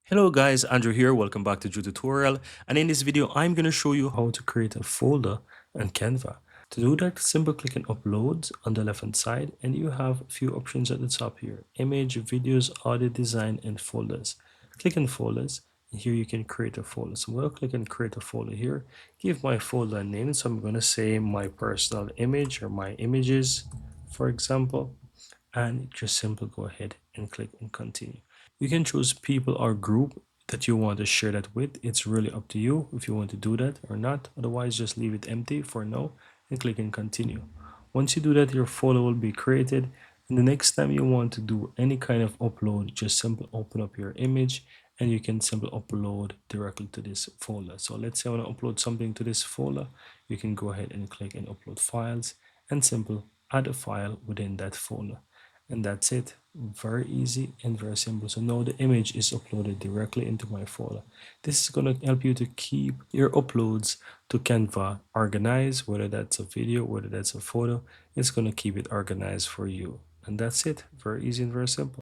Hello guys, Andrew here. Welcome back to Drew Tutorial. And in this video, I'm going to show you how to create a folder in Canva. To do that, simply click on Upload on the left hand side, and you have a few options at the top here: image, videos, audio design, and folders. Click on folders, and here you can create a folder. So I'm going to click on create a folder here, give my folder a name. So I'm going to say my personal image or my images, for example, and just simply go ahead and click on continue. You can choose people or group that you want to share that with. It's really up to you if you want to do that or not. Otherwise, just leave it empty for now and click on continue. Once you do that, your folder will be created. And the next time you want to do any kind of upload, just simply open up your image and you can simply upload directly to this folder. So let's say I want to upload something to this folder. You can go ahead and click on upload files and simply add a file within that folder. And that's it. Very easy and very simple. So now the image is uploaded directly into my folder. This is going to help you to keep your uploads to Canva organized, whether that's a video, whether that's a photo. It's going to keep it organized for you. And that's it. Very easy and very simple.